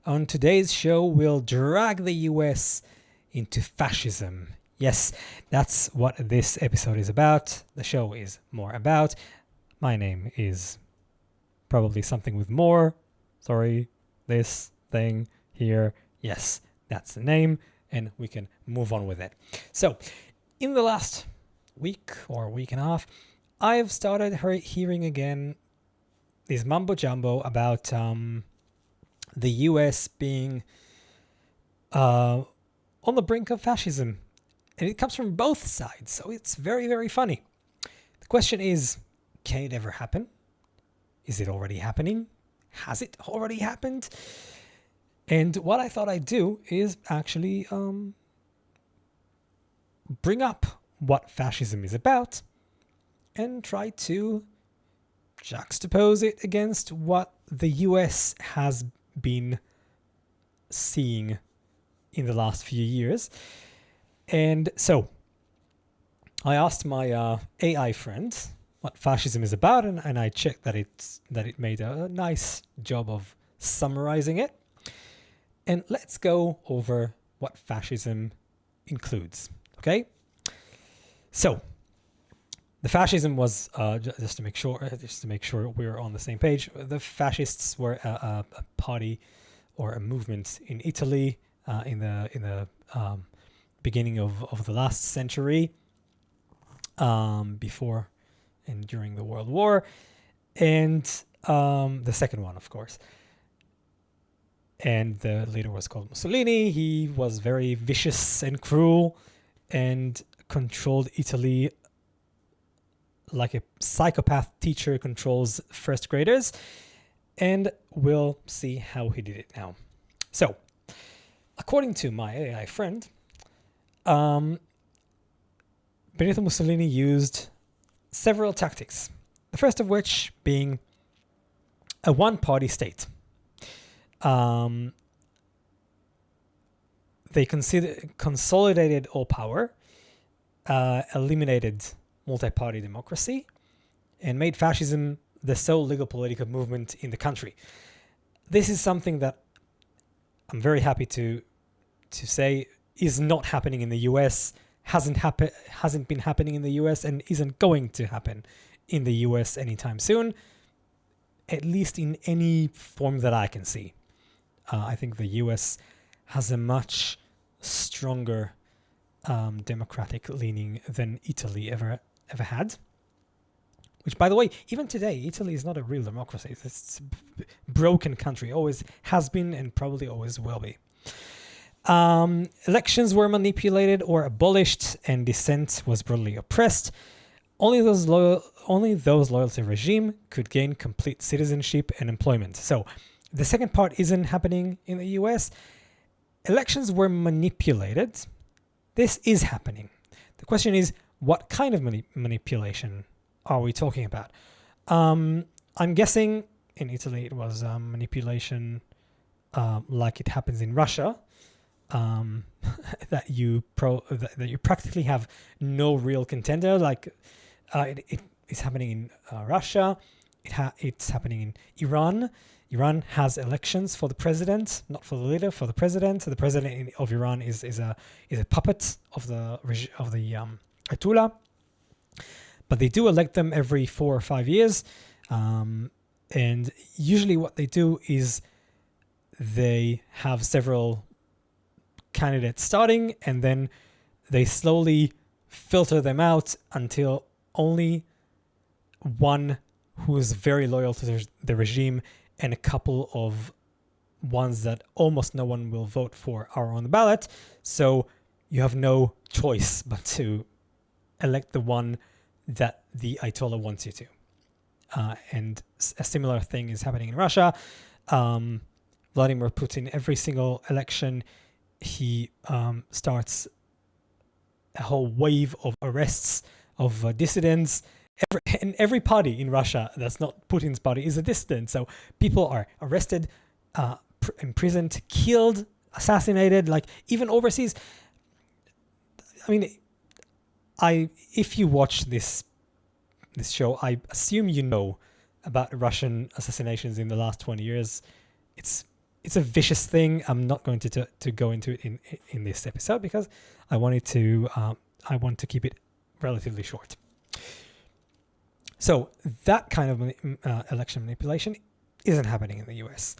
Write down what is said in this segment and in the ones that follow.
On today's show, we'll drag the US into fascism. Yes, that's what this episode is about. The show is Mohr About. My name is probably something with more. Sorry, this thing here. Yes, that's the name, and we can move on with it. So, in the last week or week and a half, I've started hearing again this mumbo jumbo about the US being on the brink of fascism. And it comes from both sides, so it's very, very funny. The question is, can it ever happen? Is it already happening? Has it already happened? And what I thought I'd do is actually bring up what fascism is about and try to juxtapose it against what the US has been seeing in the last few years. And so I asked my AI friend what fascism is about, and I checked that it made a nice job of summarizing it. And let's go over what fascism includes. Okay? So the fascism was just to make sure we're on the same page. The fascists were a party or a movement in Italy in the beginning of the last century, before and during the World War, and the second one, of course. And the leader was called Mussolini. He was very vicious and cruel and controlled Italy like a psychopath teacher controls first graders, and we'll see how he did it now. So, according to my AI friend, Benito Mussolini used several tactics, the first of which being a one-party state. They consolidated all power, eliminated multi-party democracy, and made fascism the sole legal political movement in the country. This is something that I'm very happy to say is not happening in the US, hasn't been happening in the US, and isn't going to happen in the US anytime soon, at least in any form that I can see. I think the US has a much stronger democratic leaning than Italy ever had. Which, by the way, even today, Italy is not a real democracy. It's a broken country, always has been and probably always will be. Elections were manipulated or abolished, and dissent was brutally oppressed. Only those loyal to the regime could gain complete citizenship and employment. So, the second part isn't happening in the US. Elections were manipulated. This is happening. The question is, what kind of manipulation are we talking about? I'm guessing in Italy it was manipulation like it happens in Russia, that you practically have no real contender. Like it is happening in Russia. It's happening in Iran. Iran has elections for the president, not for the leader, for the president. So the president of Iran is a puppet of the Ayatollah, but they do elect them every 4 or 5 years. And usually what they do is they have several candidates starting, and then they slowly filter them out until only one who is very loyal to the regime and a couple of ones that almost no one will vote for are on the ballot. So you have no choice but to elect the one that the Ayatollah wants you to. And a similar thing is happening in Russia. Vladimir Putin, every single election, he starts a whole wave of arrests of dissidents. Every party in Russia that's not Putin's party is a dissident. So people are arrested, imprisoned, killed, assassinated, like even overseas. I mean, if you watch this show, I assume you know about Russian assassinations in the last 20 years. It's it's a vicious thing. I'm not going to go into it in this episode because I want to keep it relatively short. So that kind of election manipulation isn't happening in the US.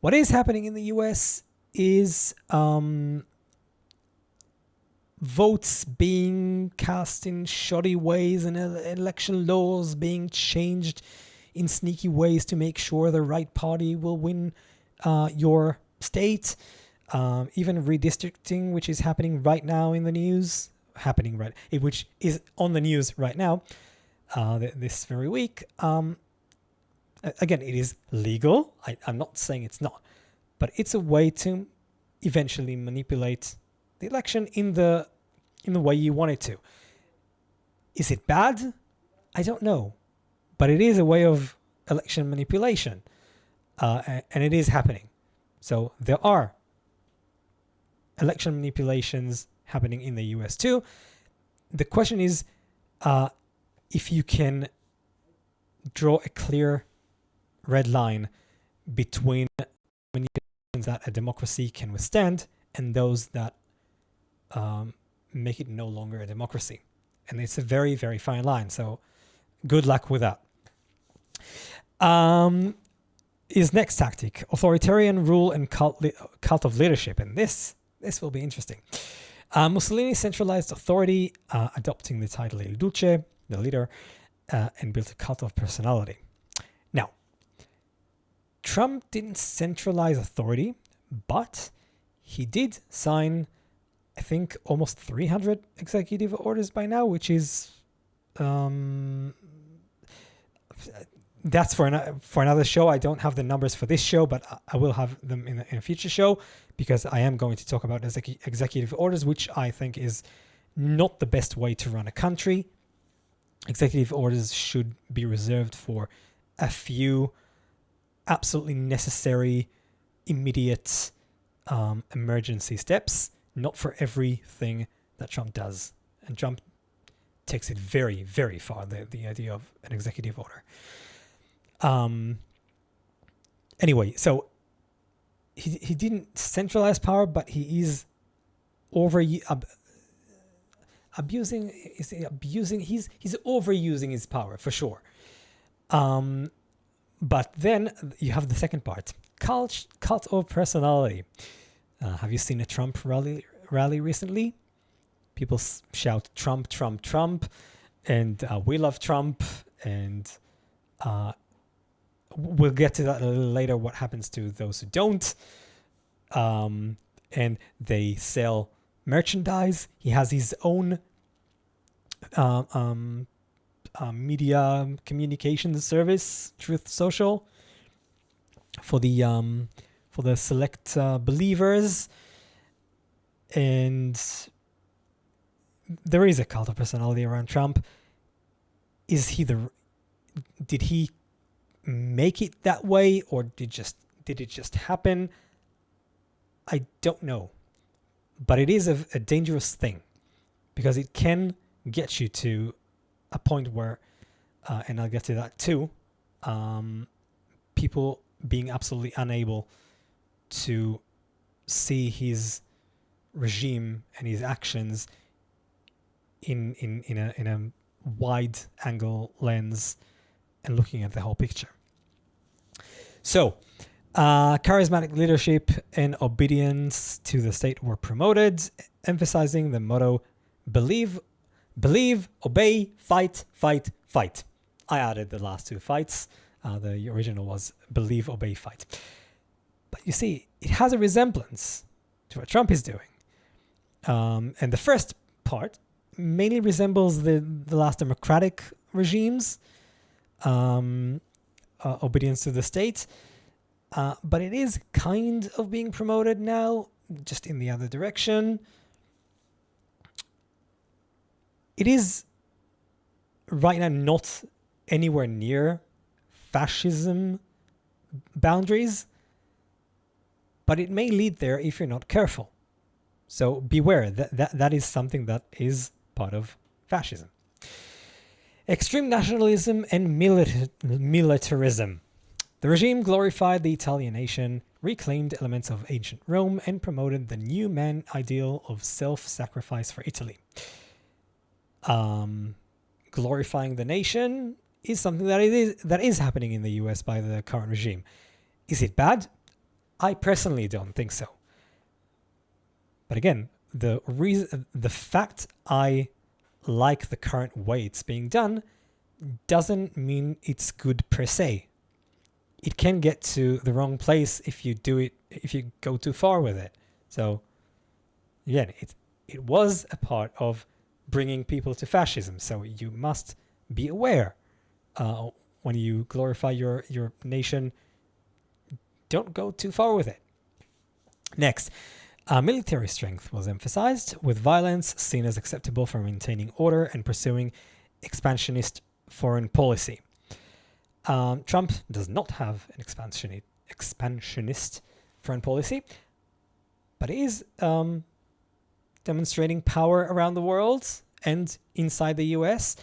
What is happening in the US is votes being cast in shoddy ways and election laws being changed in sneaky ways to make sure the right party will win your state. Even redistricting, which is happening right now in the news, which is on the news right now, this very week. Again, it is legal. I'm not saying it's not, but it's a way to eventually manipulate the election in the way you want it to. Is it bad? I don't know, but it is a way of election manipulation, and it is happening. So there are election manipulations happening in the US too. The question is if you can draw a clear red line between manipulations that a democracy can withstand and those that make it no longer a democracy. And it's a very, very fine line. So good luck with that. His next tactic, authoritarian rule and cult of leadership. And this will be interesting. Mussolini centralized authority, adopting the title Il Duce, the leader, and built a cult of personality. Now, Trump didn't centralize authority, but he did sign, I think, almost 300 executive orders by now, which is that's for another show. I don't have the numbers for this show, but I will have them in a future show, because I am going to talk about executive orders, which I think is not the best way to run a country. Executive orders should be reserved for a few absolutely necessary, immediate emergency steps, not for everything that Trump does. And Trump takes it very, very far, the idea of an executive order. Anyway, so he didn't centralize power, but he is abusing. He's overusing his power for sure. But then you have the second part, cult of personality. Have you seen a Trump rally recently? People shout Trump, Trump, Trump, and we love Trump, and we'll get to that a little later, what happens to those who don't. And they sell merchandise. He has his own media communications service, Truth Social, for the select believers. And there is a cult of personality around Trump. Did he make it that way, or did it just happen? I don't know, but it is a dangerous thing, because it can get you to a point where, and I'll get to that too, people being absolutely unable to see his regime and his actions in a wide angle lens and looking at the whole picture. So, charismatic leadership and obedience to the state were promoted, emphasizing the motto, believe, obey, fight, fight, fight. I added the last two fights. The original was believe, obey, fight. But you see, it has a resemblance to what Trump is doing. And the first part mainly resembles the last democratic regimes, obedience to the state. But it is kind of being promoted now, just in the other direction. It is right now not anywhere near fascism boundaries, but it may lead there if you're not careful. So beware, that is something that is part of fascism. Extreme nationalism and militarism. The regime glorified the Italian nation, reclaimed elements of ancient Rome, and promoted the new man ideal of self-sacrifice for Italy. Glorifying the nation is something that is happening in the US by the current regime. Is it bad? I personally don't think so. But again, the fact I like the current way it's being done doesn't mean it's good per se. It can get to the wrong place if you go too far with it. So again, it was a part of bringing people to fascism. So you must be aware when you glorify your nation, don't go too far with it. Next, military strength was emphasized, with violence seen as acceptable for maintaining order and pursuing expansionist foreign policy. Trump does not have an expansionist foreign policy, but is demonstrating power around the world and inside the US.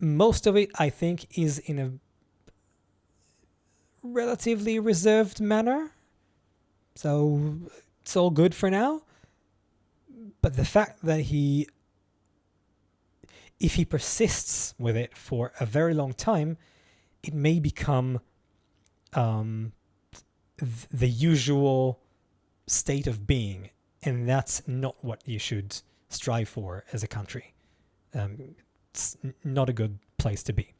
Most of it, I think, is in a relatively reserved manner. So it's all good for now. But the fact that if he persists with it for a very long time, it may become the usual state of being. And that's not what you should strive for as a country. It's not a good place to be.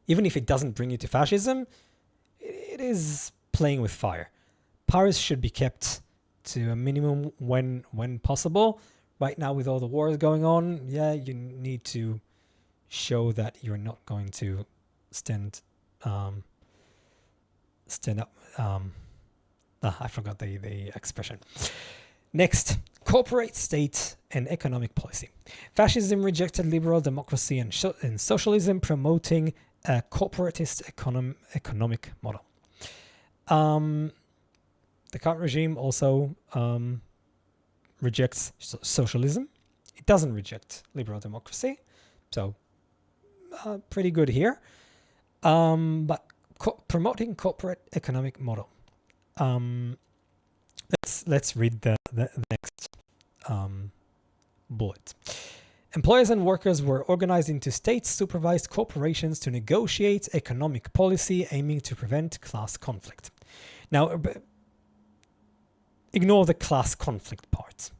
Even if it doesn't bring you to fascism, it is playing with fire. Powers should be kept to a minimum when possible. Right now, with all the wars going on, yeah, you need to show that you're not going to stand up. I forgot the expression. Next, corporate state and economic policy. Fascism rejected liberal democracy and socialism, promoting a corporatist economic model. The current regime also rejects socialism. It doesn't reject liberal democracy, so pretty good here. But promoting corporate economic model. Let's read the next bullet. Employers and workers were organized into state-supervised corporations to negotiate economic policy aiming to prevent class conflict. Now, ignore the class conflict part.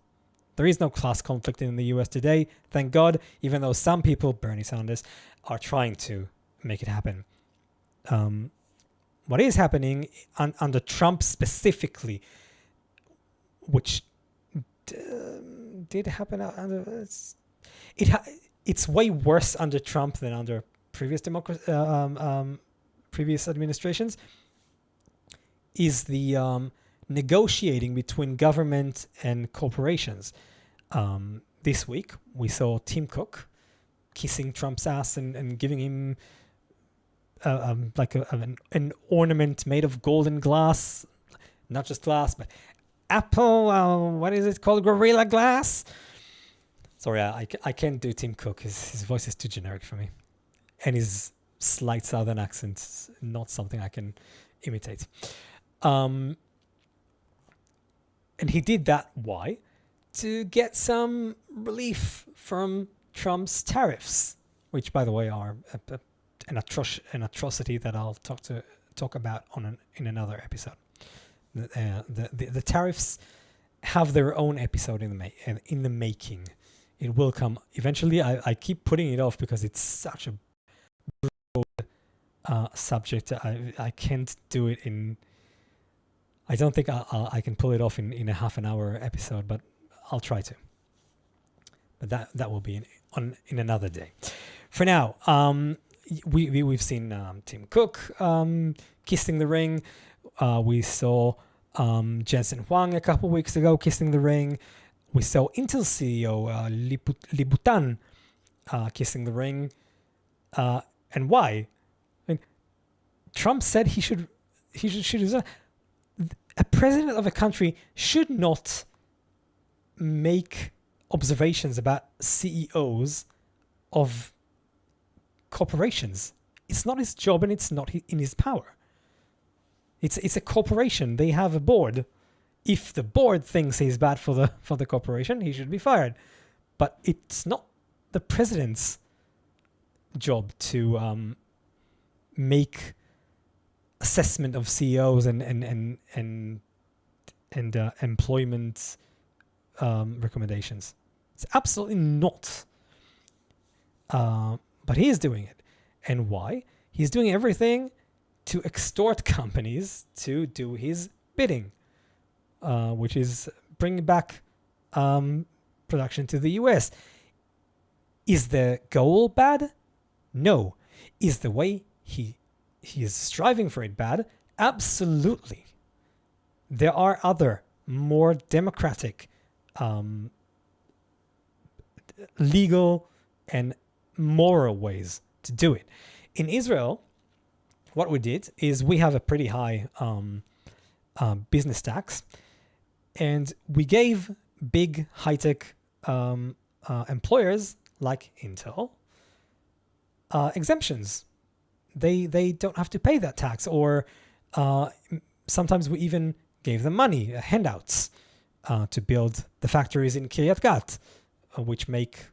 There is no class conflict in the US today, thank God, even though some people, Bernie Sanders, are trying to make it happen. What is happening under Trump specifically, which did happen under... It's way worse under Trump than under previous previous administrations, is the negotiating between government and corporations. This week, we saw Tim Cook kissing Trump's ass and giving him like an ornament made of golden glass, not just glass, but Apple, what is it called? Gorilla Glass? Sorry, I can't do Tim Cook. His voice is too generic for me. And his slight southern accent is not something I can imitate. And he did that, why? To get some relief from Trump's tariffs, which, by the way, are an atrocity that I'll talk about in another episode. The tariffs have their own episode in the making. It will come eventually. I keep putting it off because it's such a broad subject. I can't do it in... I don't think I can pull it off in a half an hour episode, but I'll try to. But that will be in another day. For now, we've seen Tim Cook kissing the ring. We saw Jensen Huang a couple weeks ago kissing the ring. We saw Intel CEO Libutan kissing the ring. And why? I mean, Trump said he should resign. A president of a country should not make observations about CEOs of corporations. It's not his job and it's not in his power. It's a corporation. They have a board. If the board thinks he's bad for the corporation, he should be fired. But it's not the president's job to make assessment of CEOs and employment recommendations. It's absolutely not. But he is doing it. And why? He's doing everything to extort companies to do his bidding, which is bringing back production to the US. Is the goal bad? No. Is the way he is striving for it bad? Absolutely. There are other, more democratic, legal and moral ways to do it. In Israel, what we did is we have a pretty high business tax, and we gave big high-tech employers like Intel exemptions. They don't have to pay that tax, or sometimes we even gave them money, handouts, to build the factories in Kiryat Gat, which make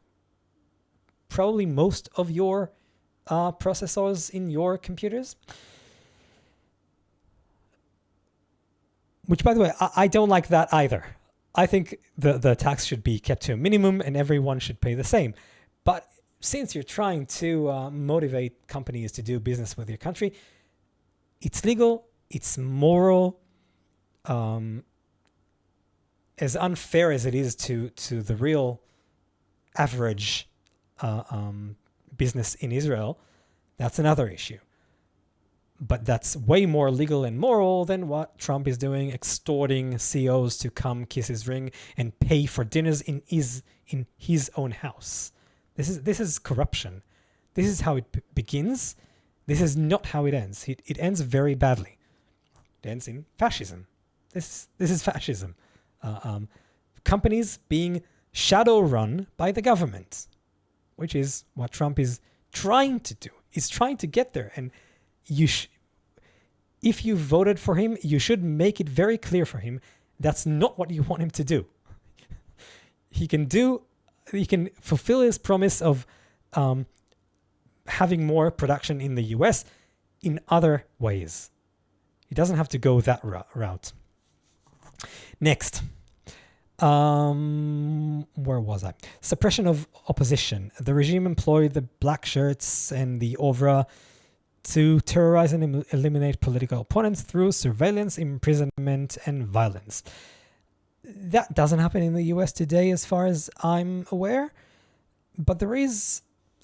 probably most of your processors in your computers. Which, by the way, I don't like that either. I think the tax should be kept to a minimum and everyone should pay the same. But since you're trying to motivate companies to do business with your country, it's legal, it's moral. As unfair as it is to the real average business in Israel, that's another issue. But that's way more legal and moral than what Trump is doing, extorting CEOs to come kiss his ring and pay for dinners in his own house. This is corruption. This is how it begins. This is not how it ends. It ends very badly. It ends in fascism. This is fascism. Companies being shadow run by the government, which is what Trump is trying to do. He's trying to get there, and if you voted for him, you should make it very clear for him that's not what you want him to do. He can fulfill his promise of having more production in the US in other ways. He doesn't have to go that route. Next. Where was I? Suppression of opposition. The regime employed the black shirts and the OVRA to terrorize and eliminate political opponents through surveillance, imprisonment, and violence. That doesn't happen in the US today, as far as I'm aware. But there is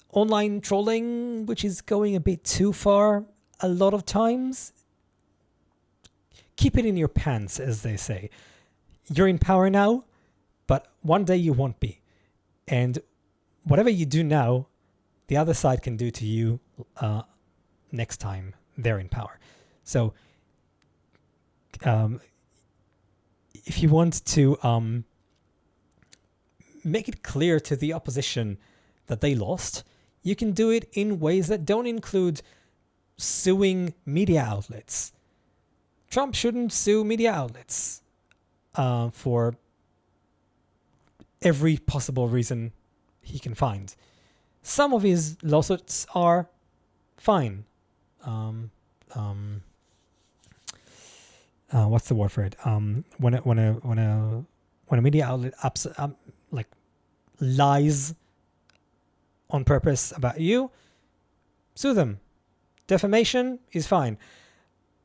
online trolling, which is going a bit too far a lot of times. Keep it in your pants, as they say. You're in power now, but one day you won't be. And whatever you do now, the other side can do to you next time they're in power. So if you want to make it clear to the opposition that they lost, you can do it in ways that don't include suing media outlets. Trump shouldn't sue media outlets for every possible reason he can find. Some of his lawsuits are fine. What's the word for it? When a media outlet lies on purpose about you, sue them. Defamation is fine,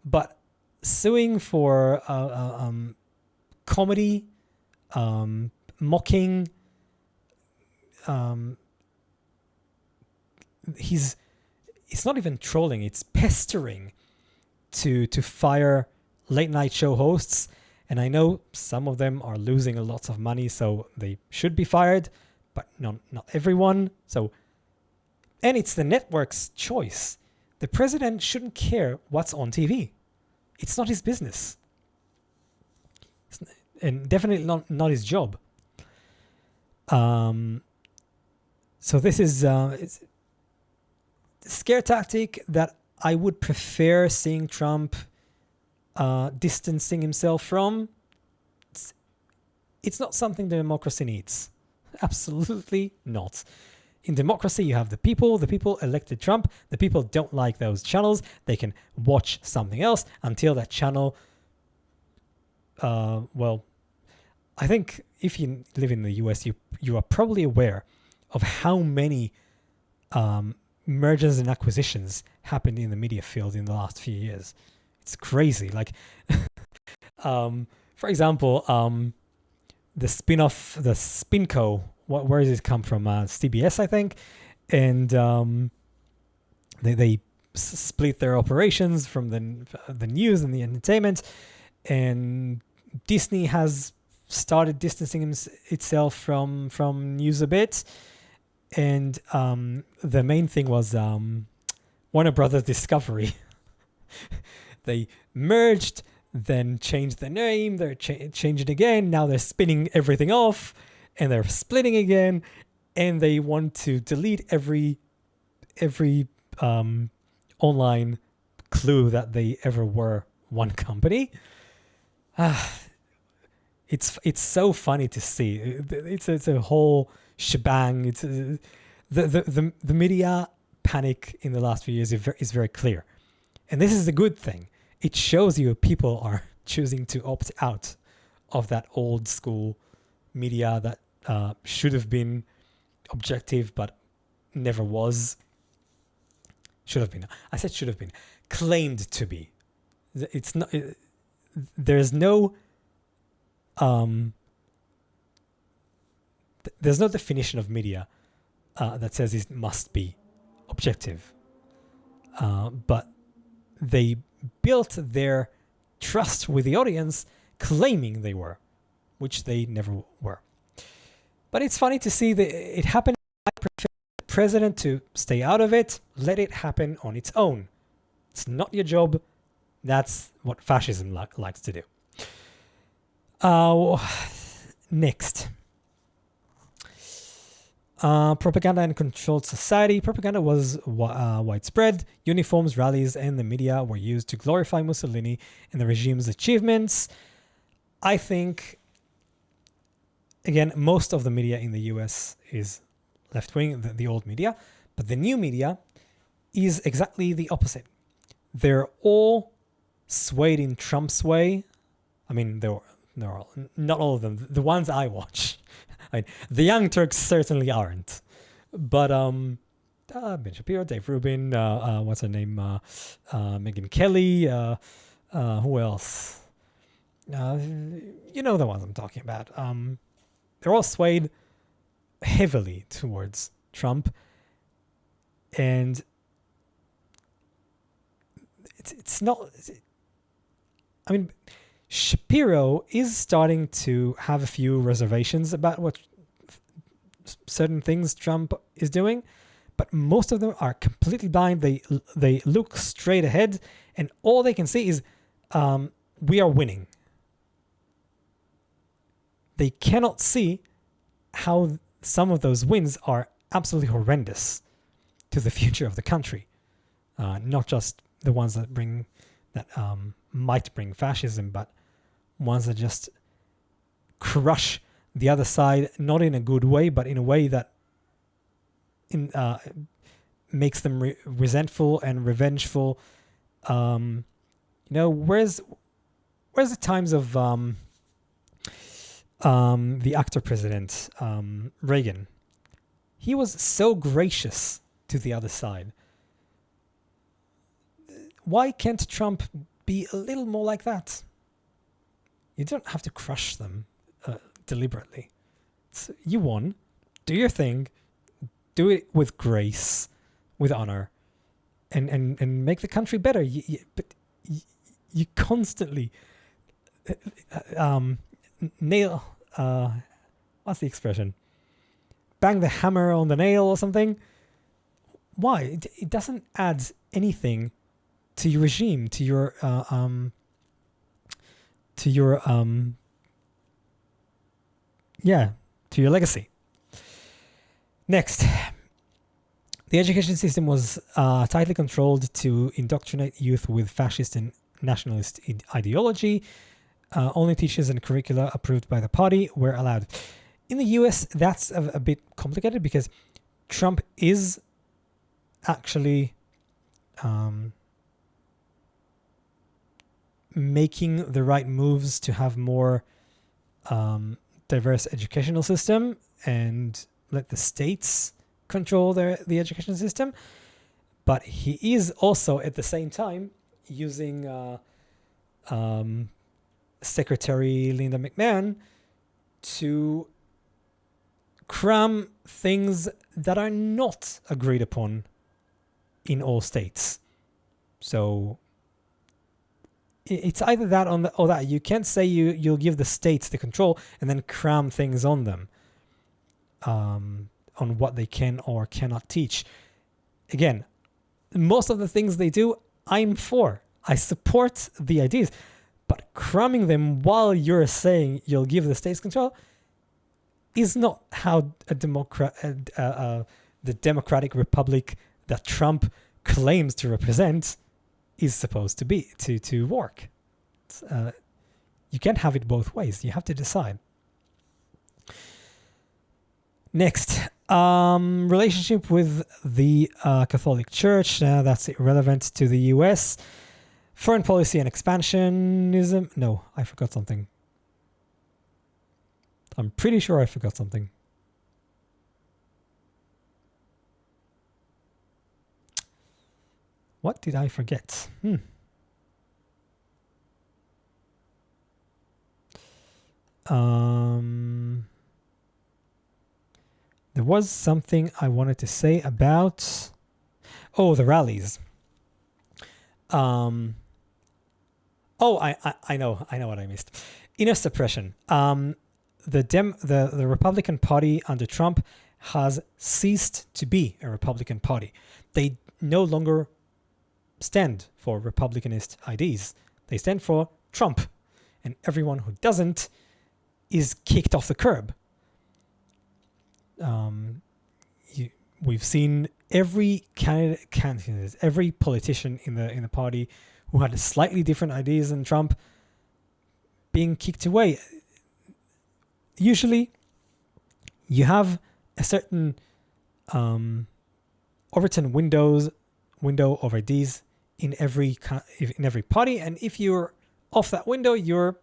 but suing for comedy, mocking, it's not even trolling, it's pestering to fire late night show hosts. And I know some of them are losing lots of money, so they should be fired, but not everyone. And it's the network's choice. The president shouldn't care what's on TV. It's not his business. And definitely not his job. So this is it's a scare tactic that I would prefer seeing Trump distancing himself from. It's not something the democracy needs. Absolutely not. In democracy, you have the people elected Trump, the people don't like those channels, they can watch something else until that channel, well, I think if you live in the US, you are probably aware of how many mergers and acquisitions happened in the media field in the last few years. It's crazy. Like, for example, the spin-off, the Spinco, where does it come from? CBS, I think. And they split their operations from the news and the entertainment. And Disney has started distancing itself from news a bit. And the main thing was Warner Brothers Discovery. They merged, then changed the name, they're changed it again, now they're spinning everything off, and they're splitting again, and they want to delete every online clue that they ever were one company. It's so funny to see. It's a whole shebang. It's the media panic in the last few years is very clear, and this is a good thing. It shows you people are choosing to opt out of that old school media that should have been objective but never was. Should have been. I said should have been. Claimed to be. It's not. There's no. There's no definition of media that says it must be objective. But they built their trust with the audience claiming they were, which they never were. But it's funny to see that it happened. I prefer the president to stay out of it, let it happen on its own. It's not your job. That's what fascism likes to do. Next. Propaganda and controlled society. Propaganda was widespread. Uniforms, rallies, and the media were used to glorify Mussolini and the regime's achievements. I think, again, most of the media in the US is left-wing, the old media, but the new media is exactly the opposite. They're all swayed in Trump's way. I mean, they're all, not all of them. The ones I watch. I mean, the Young Turks certainly aren't. But Ben Shapiro, Dave Rubin, what's her name? Megyn Kelly. Who else? You know the ones I'm talking about. They're all swayed heavily towards Trump. And it's not... I mean... Shapiro is starting to have a few reservations about what certain things Trump is doing, but most of them are completely blind. They look straight ahead, and all they can see is we are winning. They cannot see how some of those wins are absolutely horrendous to the future of the country, not just the ones that might bring fascism, but ones that just crush the other side, not in a good way, but in a way that makes them resentful and revengeful. Where's the times of the actor president Reagan? He was so gracious to the other side. Why can't Trump be a little more like that? You don't have to crush them deliberately. You won. Do your thing. Do it with grace, with honor, and make the country better. But you constantly nail. What's the expression? Bang the hammer on the nail or something. Why? It doesn't add anything to your regime, to your legacy. Next, the education system was tightly controlled to indoctrinate youth with fascist and nationalist ideology. Only teachers and curricula approved by the party were allowed. In the US, that's a bit complicated because Trump is actually making the right moves to have more diverse educational system and let the states control the education system. But he is also at the same time using Secretary Linda McMahon to cram things that are not agreed upon in all states. So it's either that or that. You can't say you'll give the states the control and then cram things on them on what they can or cannot teach. Again, most of the things they do, I'm for. I support the ideas. But cramming them while you're saying you'll give the states control is not how the democratic republic that Trump claims to represent is supposed to be, to work. You can't have it both ways. You have to decide. Next, relationship with the Catholic Church. That's irrelevant to the US. Foreign policy and expansionism. No, I forgot something. I'm pretty sure I forgot something. What did I forget? There was something I wanted to say about... Oh, the rallies. I know what I missed. Inner suppression. The Republican Party under Trump has ceased to be a Republican Party. They no longer stand for Republicanist ideas. They stand for Trump, and everyone who doesn't is kicked off the curb. We've seen every candidate, every politician in the party who had slightly different ideas than Trump being kicked away. Usually, you have a certain Overton window of ideas in every party, and if you're off that window, you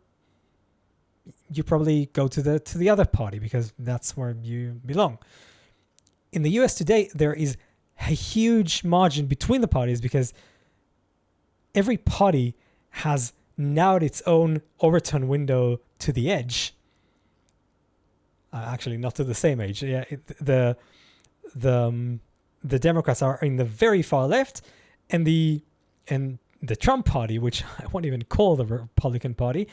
probably go to the other party because that's where you belong. In the US today, there is a huge margin between the parties because every party has narrowed its own Overton window to the edge. Actually, not to the same edge. Yeah, the Democrats are in the very far left, and the Trump party, which I won't even call the Republican Party,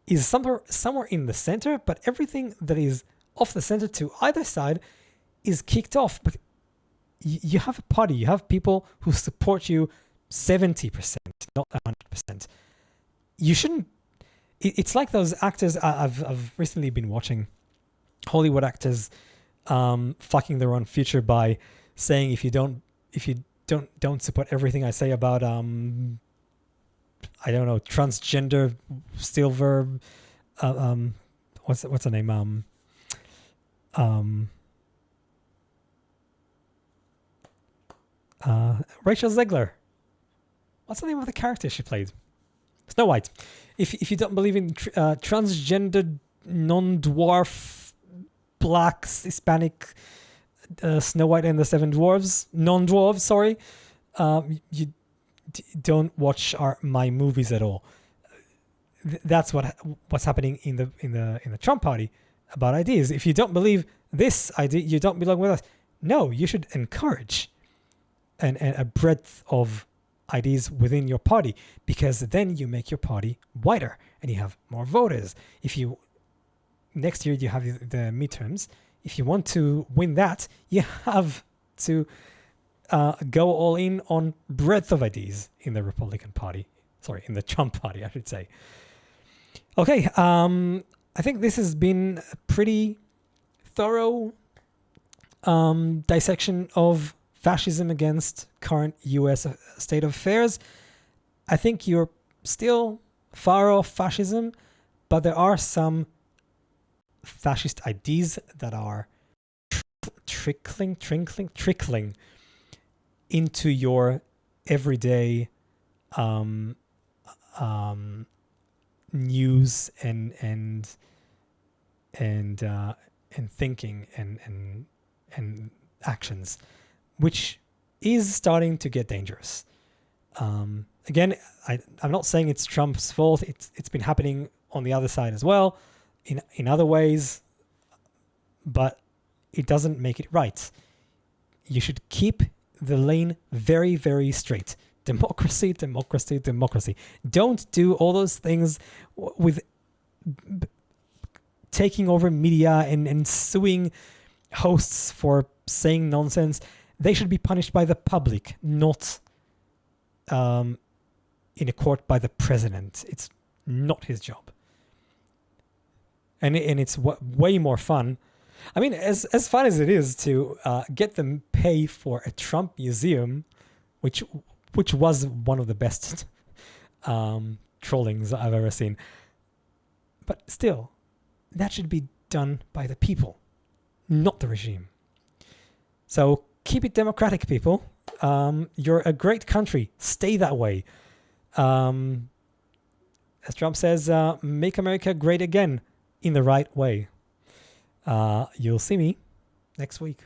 is somewhere in the center. But everything that is off the center to either side is kicked off. But you have a party, you have people who support you 70%, not 100%. You shouldn't. It's like those actors I've recently been watching, Hollywood actors fucking their own future by saying if you don't support everything I say about I don't know, transgender silver what's her name Rachel Zegler. What's the name of the character she played? Snow White. If you don't believe in transgender non-dwarf black Hispanic Snow White and the Seven Dwarves, non-dwarves, sorry, you don't watch my movies at all. That's what's happening in the Trump party about ideas. If you don't believe this idea, you don't belong with us. No, you should encourage a breadth of ideas within your party, because then you make your party wider and you have more voters. Next year you have the midterms. If you want to win that, you have to go all in on breadth of ideas in the Republican Party. Sorry, in the Trump party, I should say. Okay, I think this has been a pretty thorough dissection of fascism against current US state of affairs. I think you're still far off fascism, but there are some fascist ideas that are trickling into your everyday news and thinking and actions, which is starting to get dangerous. Again, I'm not saying it's Trump's fault. It's been happening on the other side as well, in other ways, but it doesn't make it right. You should keep the lane very, very straight. Democracy, democracy, democracy. Don't do all those things with taking over media and suing hosts for saying nonsense. They should be punished by the public, not in a court by the president. It's not his job. And it's way more fun. I mean, as fun as it is to get them pay for a Trump museum, which was one of the best trollings I've ever seen. But still, that should be done by the people, not the regime. So keep it democratic, people. You're a great country. Stay that way. As Trump says, make America great again in the right way. You'll see me next week.